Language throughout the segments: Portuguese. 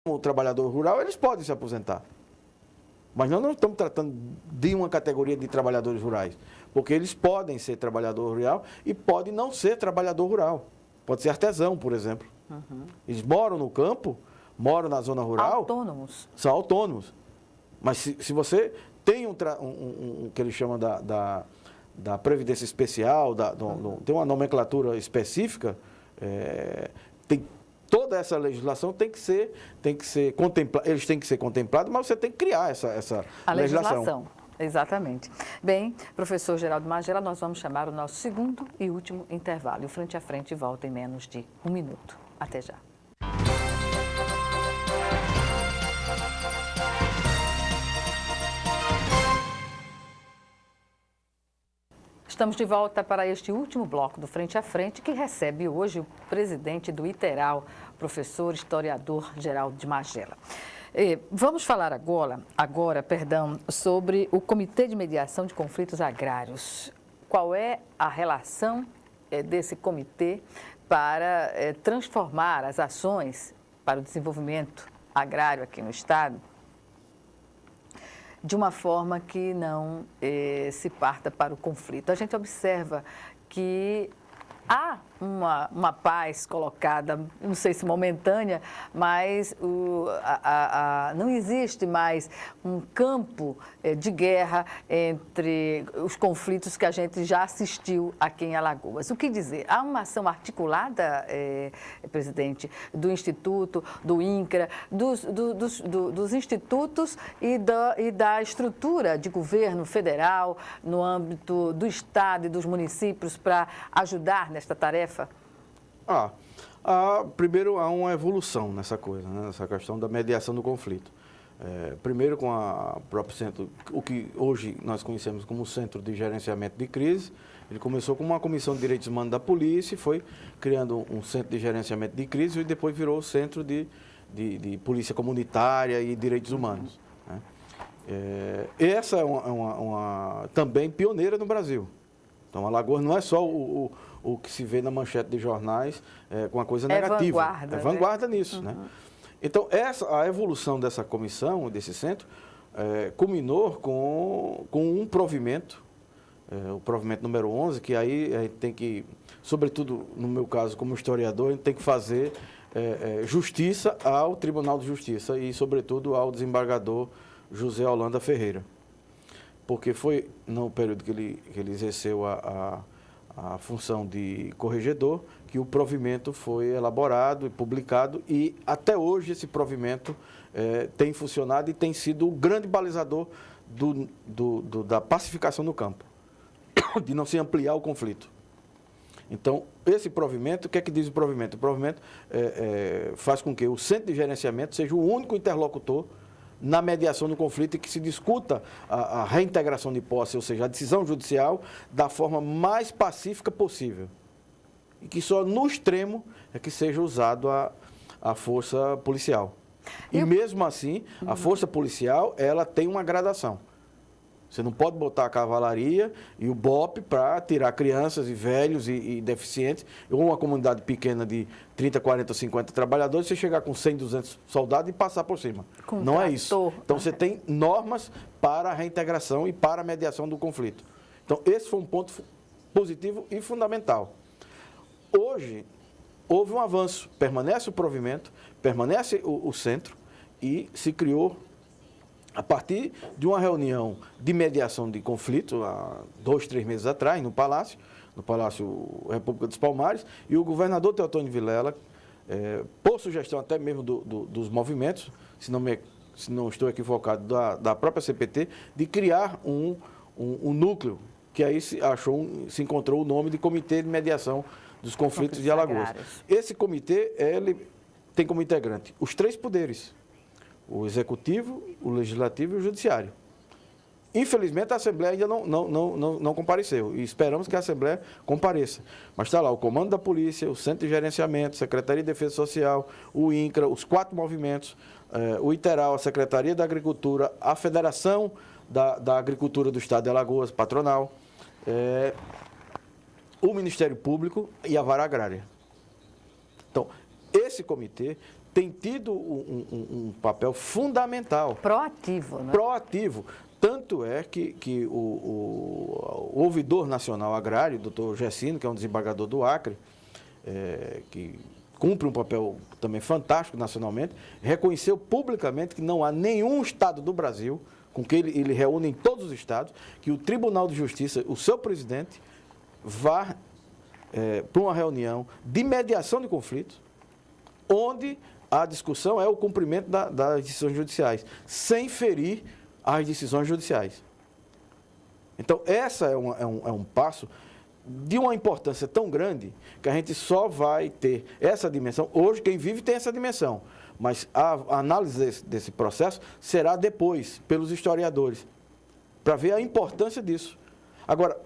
o trabalhador rural, eles podem se aposentar. Mas nós não estamos tratando de uma categoria de trabalhadores rurais, porque eles podem ser trabalhador rural e podem não ser trabalhador rural. Pode ser artesão, por exemplo. Eles moram no campo, moram na zona rural. Autônomos. São autônomos. Mas se você tem um que eles chamam da Previdência Especial, tem uma nomenclatura específica, toda essa legislação tem que ser contemplada, eles têm que ser contemplados, mas você tem que criar essa A legislação. legislação, exatamente. Bem, professor Geraldo Magela, nós vamos chamar o nosso segundo e último intervalo. E o Frente a Frente volta em menos de 1 minuto. Até já. Estamos de volta para este último bloco do Frente a Frente, que recebe hoje o presidente do ITERAL, professor historiador Geraldo de Magela. Vamos falar agora, sobre o Comitê de Mediação de Conflitos Agrários. Qual é a relação desse comitê para transformar as ações para o desenvolvimento agrário aqui no Estado de uma forma que não se parta para o conflito? A gente observa que há uma paz colocada, não sei se momentânea, mas não existe mais um campo de guerra entre os conflitos que a gente já assistiu aqui em Alagoas. O que dizer? Há uma ação articulada, presidente, do Instituto, do INCRA, dos institutos e da estrutura de governo federal no âmbito do Estado e dos municípios para ajudar nesta tarefa? Primeiro, há uma evolução nessa coisa, né, nessa questão da mediação do conflito. Primeiro, com o próprio centro, o que hoje nós conhecemos como Centro de Gerenciamento de Crise. Ele começou com uma comissão de direitos humanos da polícia, foi criando um centro de gerenciamento de crise e depois virou o Centro de Polícia Comunitária e Direitos Humanos. Né? Essa é uma também pioneira no Brasil. Então, Alagoas não é só o que se vê na manchete de jornais com uma coisa negativa. Vanguarda, vanguarda nisso, né? Então, a evolução dessa comissão, desse centro, culminou com um provimento, o provimento número 11, que aí a gente tem que, sobretudo no meu caso como historiador, a gente tem que fazer justiça ao Tribunal de Justiça e, sobretudo, ao desembargador José Holanda Ferreira. Porque foi no período que ele exerceu a função de corregedor que o provimento foi elaborado e publicado, e até hoje esse provimento tem funcionado e tem sido o grande balizador da pacificação no campo, de não se ampliar o conflito. Então, esse provimento, o que é que diz o provimento? O provimento faz com que o Centro de Gerenciamento seja o único interlocutor na mediação do conflito e que se discuta a reintegração de posse, ou seja, a decisão judicial, da forma mais pacífica possível. E que só no extremo é que seja usado a força policial. E mesmo assim, a força policial, ela tem uma gradação. Você não pode botar a cavalaria e o BOP para tirar crianças e velhos e deficientes, ou uma comunidade pequena de 30, 40, 50 trabalhadores, você chegar com 100, 200 soldados e passar por cima. Não é isso. Então, você tem normas para a reintegração e para a mediação do conflito. Então, esse foi um ponto positivo e fundamental. Hoje, houve um avanço. Permanece o provimento, permanece o centro e se criou, a partir de uma reunião de mediação de conflito, há 2, 3 meses atrás, no Palácio República dos Palmares, e o governador Teotônio Vilela, por sugestão até mesmo dos movimentos, se não estou equivocado, da própria CPT, de criar um núcleo, que aí se encontrou o nome de Comitê de Mediação dos Conflitos de Alagoas. Agrários. Esse comitê, ele tem como integrante os 3 poderes: o Executivo, o Legislativo e o Judiciário. Infelizmente, a Assembleia ainda não compareceu e esperamos que a Assembleia compareça. Mas está lá o Comando da Polícia, o Centro de Gerenciamento, Secretaria de Defesa Social, o INCRA, os 4 movimentos, o ITERAL, a Secretaria da Agricultura, a Federação da Agricultura do Estado de Alagoas, patronal, o Ministério Público e a Vara Agrária. Então, esse comitê tem tido um papel fundamental. Proativo, né? Proativo. Tanto é que o ouvidor nacional agrário, doutor Gessino, que é um desembargador do Acre, que cumpre um papel também fantástico nacionalmente, reconheceu publicamente que não há nenhum estado do Brasil, com que ele reúne em todos os estados, que o Tribunal de Justiça, o seu presidente, vá para uma reunião de mediação de conflitos, onde a discussão é o cumprimento das decisões judiciais, sem ferir as decisões judiciais. Então, essa é um passo de uma importância tão grande que a gente só vai ter essa dimensão. Hoje, quem vive tem essa dimensão, mas a análise desse processo será depois, pelos historiadores, para ver a importância disso. Agora,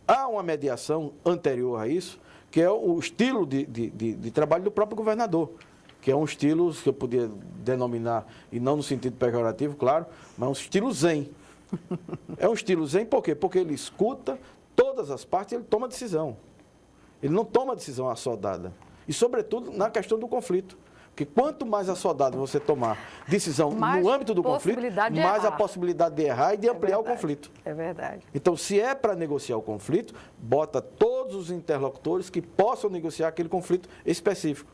há uma mediação anterior a isso, que é o estilo de trabalho do próprio governador, que é um estilo que eu podia denominar, e não no sentido pejorativo, claro, mas um estilo zen. É um estilo zen por quê? Porque ele escuta todas as partes e ele toma decisão. Ele não toma decisão assodada. E, sobretudo, na questão do conflito. Porque quanto mais assodado você tomar decisão no âmbito do conflito, mais a possibilidade de errar e de ampliar o conflito. É verdade. Então, se é para negociar o conflito, bota todos os interlocutores que possam negociar aquele conflito específico.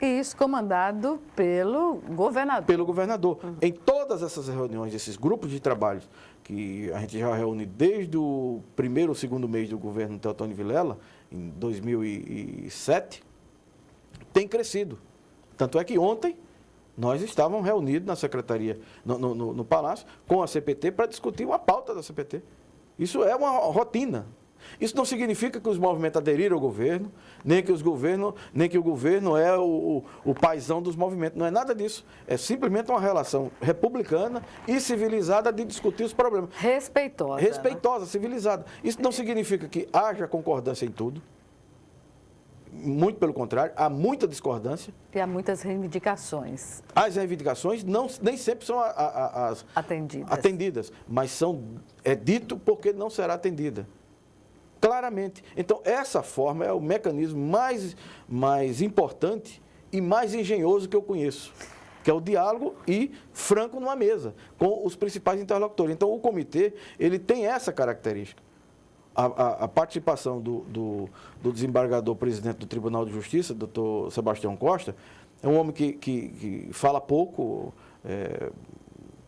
E isso comandado pelo governador. Pelo governador. Em todas essas reuniões, esses grupos de trabalho, que a gente já reúne desde o primeiro ou segundo mês do governo Teotônio Vilela, em 2007, tem crescido. Tanto é que ontem nós estávamos reunidos na secretaria, no Palácio, com a CPT, para discutir uma pauta da CPT. Isso é uma rotina. Isso não significa que os movimentos aderiram ao governo, nem que o governo é o paizão dos movimentos. Não é nada disso. É simplesmente uma relação republicana e civilizada de discutir os problemas. Respeitosa. Respeitosa, civilizada. Isso não significa que haja concordância em tudo. Muito pelo contrário, há muita discordância. E há muitas reivindicações. As reivindicações nem sempre são as atendidas, mas é dito porque não será atendida. Claramente. Então, essa forma é o mecanismo mais importante e mais engenhoso que eu conheço, que é o diálogo e franco numa mesa, com os principais interlocutores. Então, o comitê, ele tem essa característica. A participação do desembargador presidente do Tribunal de Justiça, doutor Sebastião Costa, é um homem que fala pouco,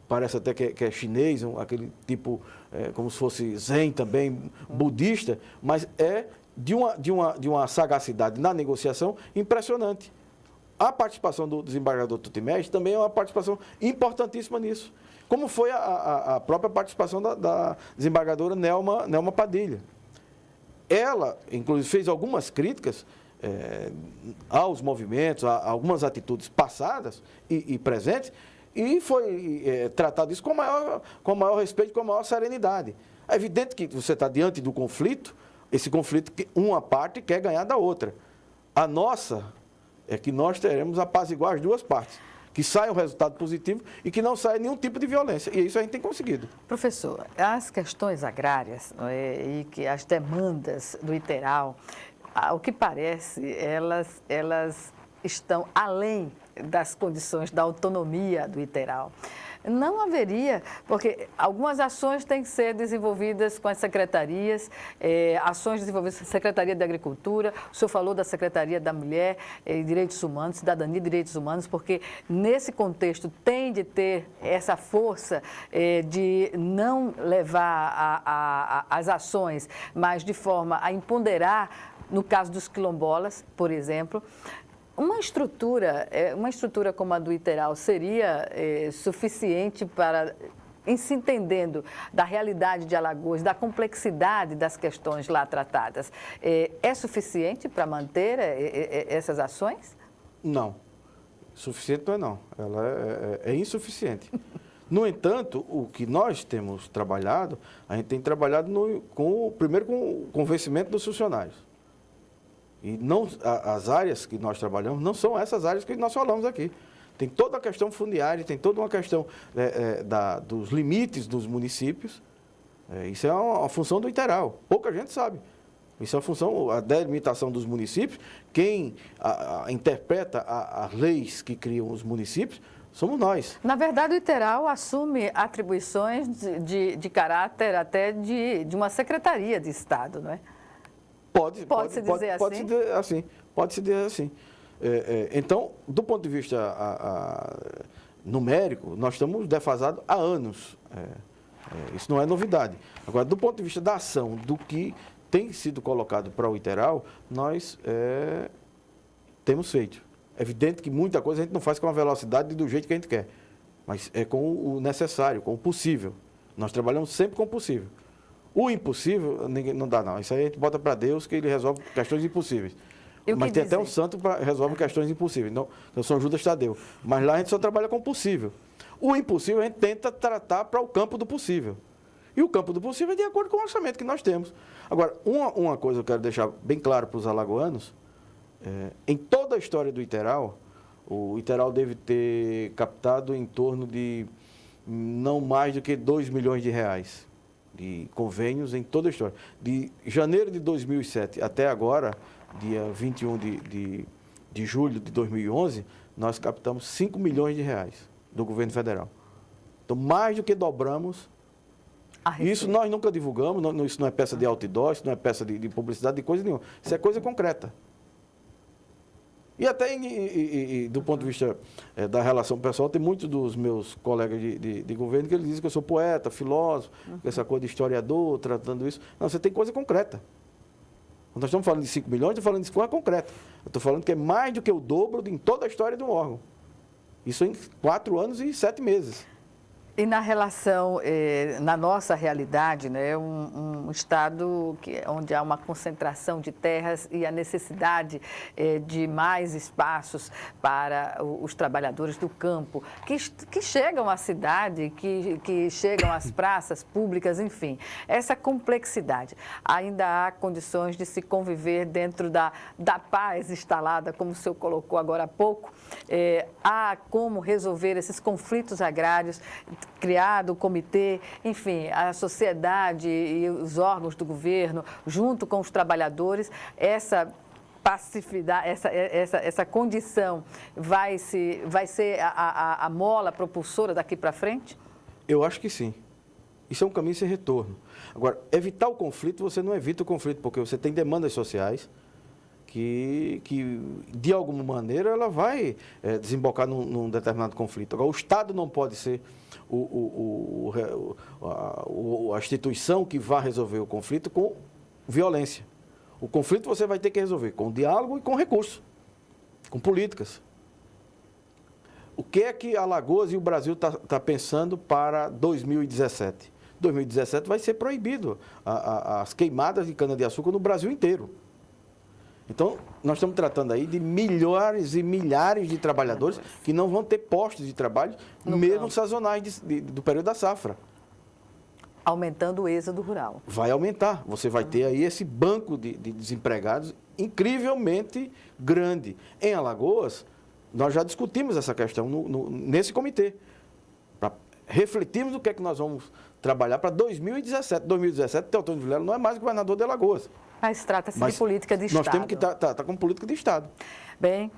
parece até que é chinês, aquele tipo, como se fosse zen também, budista, mas é de uma sagacidade na negociação impressionante. A participação do desembargador Tutimés também é uma participação importantíssima nisso, como foi a própria participação da desembargadora Nelma Padilha. Ela, inclusive, fez algumas críticas aos movimentos, a algumas atitudes passadas e presentes, e foi tratado isso com o maior respeito, com a maior serenidade. É evidente que você está diante do conflito, esse conflito que uma parte quer ganhar da outra. A nossa é que nós teremos apaziguar as duas partes, que saia um resultado positivo e que não saia nenhum tipo de violência. E isso a gente tem conseguido. Professor, as questões agrárias e que as demandas do Iteral, ao que parece, elas estão além das condições da autonomia do Iteral. Não haveria, porque algumas ações têm que ser desenvolvidas com as secretarias, ações desenvolvidas com a Secretaria de Agricultura, o senhor falou da Secretaria da Mulher e Direitos Humanos, Cidadania e Direitos Humanos, porque nesse contexto tem de ter essa força de não levar as ações, mas de forma a empoderar, no caso dos quilombolas, por exemplo. Uma estrutura como a do Iteral seria suficiente para, em se entendendo da realidade de Alagoas, da complexidade das questões lá tratadas, é suficiente para manter essas ações? Não. Suficiente não é não. Ela é insuficiente. No entanto, o que nós temos trabalhado, a gente tem trabalhado primeiro com o convencimento dos funcionários. E as áreas que nós trabalhamos não são essas áreas que nós falamos aqui. Tem toda a questão fundiária, tem toda uma questão dos limites dos municípios. Isso é uma função do Iteral. Pouca gente sabe. Isso é a função, a delimitação dos municípios. Quem interpreta as leis que criam os municípios somos nós. Na verdade, o Iteral assume atribuições de caráter até de uma secretaria de Estado, não é? Pode-se dizer assim? Pode-se dizer assim. Então, do ponto de vista numérico, nós estamos defasados há anos. Isso não é novidade. Agora, do ponto de vista da ação, do que tem sido colocado para o Iteral, nós temos feito. É evidente que muita coisa a gente não faz com a velocidade e do jeito que a gente quer, mas é com o necessário, com o possível. Nós trabalhamos sempre com o possível. O impossível, ninguém, não dá não. Isso aí a gente bota para Deus que ele resolve questões impossíveis. Mas tem até um santo que resolve questões impossíveis. Não, São Judas Tadeu. Mas lá a gente só trabalha com o possível. O impossível a gente tenta tratar para o campo do possível. E o campo do possível é de acordo com o orçamento que nós temos. Agora, uma coisa eu quero deixar bem claro para os alagoanos. Em toda a história do Iteral, o Iteral deve ter captado em torno de não mais do que 2 milhões de reais de convênios em toda a história. De janeiro de 2007 até agora, dia 21 de julho de 2011, nós captamos 5 milhões de reais do governo federal. Então, mais do que dobramos. Isso nós nunca divulgamos, isso não é peça de outdoor, isso não é peça de publicidade, de coisa nenhuma. Isso é coisa concreta. E até do ponto de vista da relação pessoal, tem muitos dos meus colegas de governo que eles dizem que eu sou poeta, filósofo, essa coisa de historiador, tratando isso. Não, você tem coisa concreta. Quando nós estamos falando de 5 milhões, estou falando de coisa concreta. Eu estou falando que é mais do que o dobro em toda a história de um órgão. Isso em 4 anos e 7 meses. E na relação, na nossa realidade, né, um estado onde há uma concentração de terras e a necessidade de mais espaços para os trabalhadores do campo, que chegam à cidade, que chegam às praças públicas, enfim, essa complexidade. Ainda há condições de se conviver dentro da paz instalada, como o senhor colocou agora há pouco. Há como resolver esses conflitos agrários, criado o comitê, enfim, a sociedade e os órgãos do governo, junto com os trabalhadores, essa passividade, essa condição vai ser a mola propulsora daqui para frente? Eu acho que sim. Isso é um caminho sem retorno. Agora, evitar o conflito, você não evita o conflito, porque você tem demandas sociais que de alguma maneira, ela vai desembocar num determinado conflito. Agora, o Estado não pode ser a instituição que vai resolver o conflito com violência. O conflito você vai ter que resolver com diálogo e com recurso, com políticas. O que é que Alagoas e o Brasil tá pensando para 2017? 2017 vai ser proibido as queimadas de cana-de-açúcar no Brasil inteiro. Então, nós estamos tratando aí de milhares e milhares de trabalhadores que não vão ter postos de trabalho, mesmo sazonais do período da safra. Aumentando o êxodo rural. Vai aumentar. Você vai ter aí esse banco de desempregados incrivelmente grande. Em Alagoas, nós já discutimos essa questão nesse comitê. Para refletirmos o que é que nós vamos trabalhar para 2017. 2017, Teotônio Vilela não é mais governador de Alagoas. Mas trata-se de política de Estado. Nós temos que estar com política de Estado. Bem,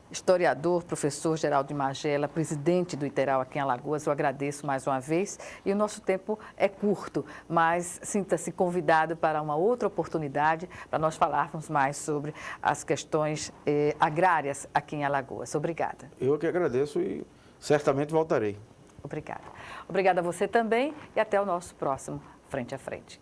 historiador, professor Geraldo Magela, presidente do Iteral aqui em Alagoas, eu agradeço mais uma vez. E o nosso tempo é curto, mas sinta-se convidado para uma outra oportunidade para nós falarmos mais sobre as questões agrárias aqui em Alagoas. Obrigada. Eu que agradeço e certamente voltarei. Obrigada. Obrigada a você também e até o nosso próximo Frente a Frente.